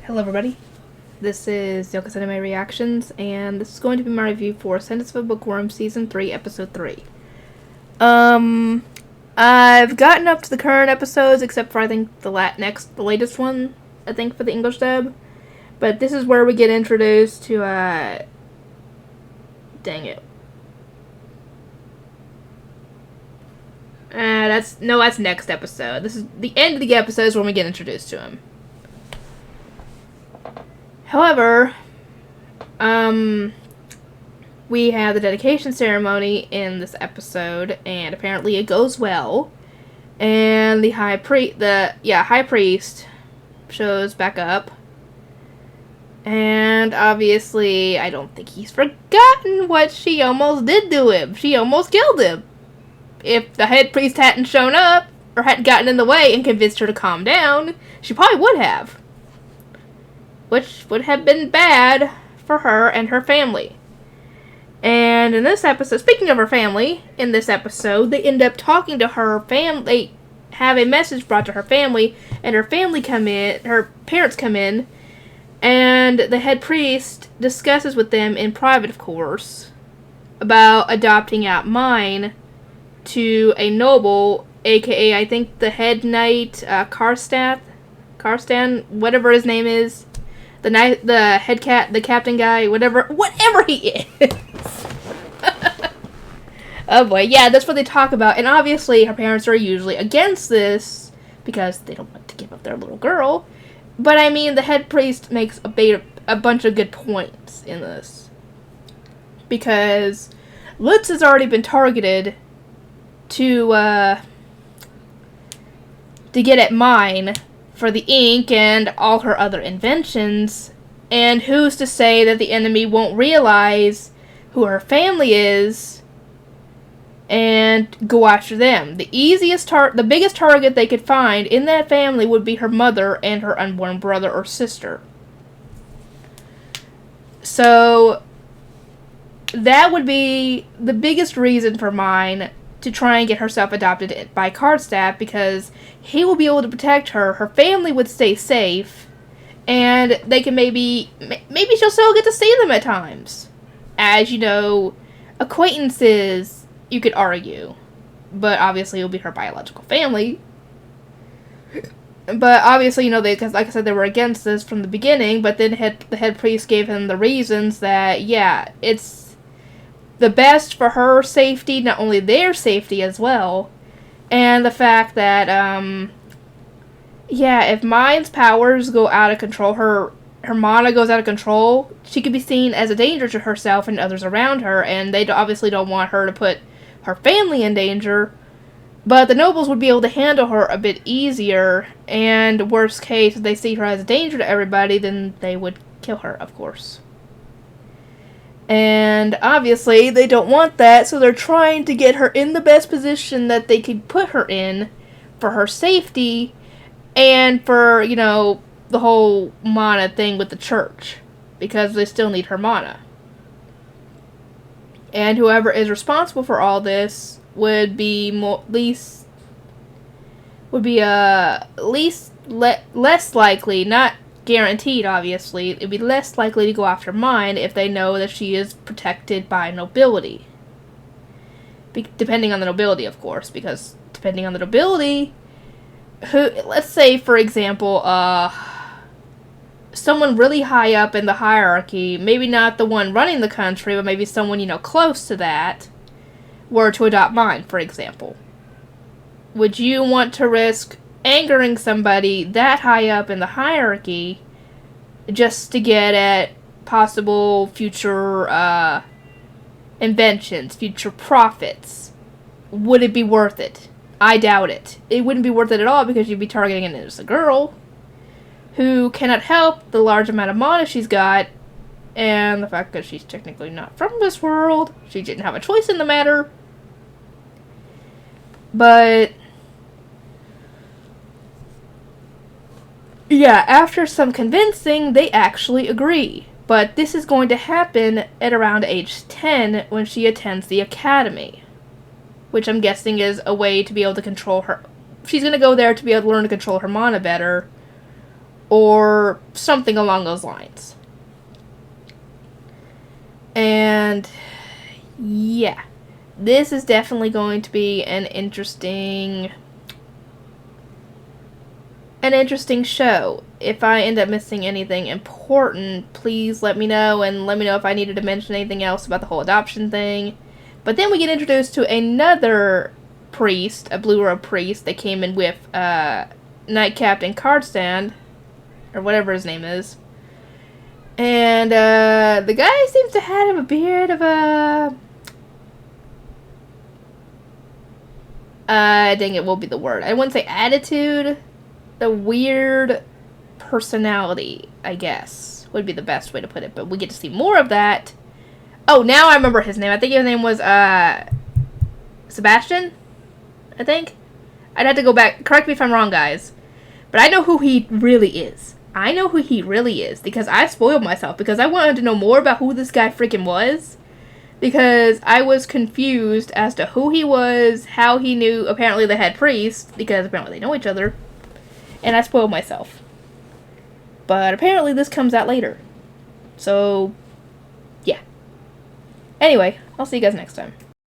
Hello everybody, this is Yoko's Anime Reactions, and this is going to be my review for Ascendance of a Bookworm Season 3, Episode 3. I've gotten up to the current episodes, except for I think the latest one, I think, for the English dub. But this is where we get introduced to, dang it. That's next episode. This is the end of the episodes when we get introduced to him. However, we have the dedication ceremony in this episode, and apparently it goes well. And the high priest shows back up. And obviously, I don't think he's forgotten what she almost did to him. She almost killed him. If the head priest hadn't shown up, or hadn't gotten in the way and convinced her to calm down, she probably would have. Which would have been bad for her and her family. And in this episode, speaking of her family, in this episode, they end up talking to her family. They have a message brought to her family, and her parents come in, and the head priest discusses with them in private, of course, about adopting out Mine to a noble, aka, I think, the head knight, Karstan, whatever his name is. The captain guy, whatever he is. Oh boy, yeah, that's what they talk about. And obviously, her parents are usually against this because they don't want to give up their little girl. But I mean, the head priest makes a bunch of good points in this. Because Lutz has already been targeted to get at Mine for the ink and all her other inventions, and who's to say that the enemy won't realize who her family is and go after them. The biggest target they could find in that family would be her mother and her unborn brother or sister. So that would be the biggest reason for Mine to try and get herself adopted by Karstaff, because he will be able to protect her, her family would stay safe, and they can maybe she'll still get to see them at times. As you know, acquaintances, you could argue, but obviously it'll be her biological family. But obviously, because like I said, they were against this from the beginning, but then the head priest gave him the reasons that, yeah, it's the best for her safety, not only their safety as well, and the fact that, if Mine's powers go out of control, her mana goes out of control, she could be seen as a danger to herself and others around her, and they obviously don't want her to put her family in danger, but the nobles would be able to handle her a bit easier, and worst case, if they see her as a danger to everybody, then they would kill her, of course. And obviously, they don't want that, so they're trying to get her in the best position that they could put her in for her safety and for, the whole mana thing with the church, because they still need her mana. And whoever is responsible for all this would be less likely, not guaranteed, obviously, it'd be less likely to go after Mine if they know that she is protected by nobility. Depending on the nobility, of course, because depending on the nobility, let's say, for example, someone really high up in the hierarchy, maybe not the one running the country, but maybe someone, close to that, were to adopt Mine, for example. Would you want to risk angering somebody that high up in the hierarchy just to get at possible future inventions, future profits? Would it be worth it? I doubt it. It wouldn't be worth it at all, because you'd be targeting an innocent girl who cannot help the large amount of mana she's got, and the fact that she's technically not from this world. She didn't have a choice in the matter. But yeah, after some convincing, they actually agree. But this is going to happen at around age 10 when she attends the academy, which I'm guessing is a way to be able to control her. She's going to go there to be able to learn to control her mana better, or something along those lines. And yeah, this is definitely going to be an interesting show. If I end up missing anything important, please let me know, and let me know if I needed to mention anything else about the whole adoption thing. But then we get introduced to another priest, a blue robe priest that came in with Nightcap and Cardstand, or whatever his name is. And the guy seems to have a bit of a dang it, what will be the word? I wouldn't say attitude. The weird personality, I guess, would be the best way to put it. But we get to see more of that. Oh, now I remember his name. I think his name was Sebastian, I think. I'd have to go back. Correct me if I'm wrong, guys. But I know who he really is. I know who he really is because I spoiled myself because I wanted to know more about who this guy freaking was. Because I was confused as to who he was, how he knew apparently the head priest, because apparently they know each other. And I spoiled myself. But apparently this comes out later. So, yeah. Anyway, I'll see you guys next time.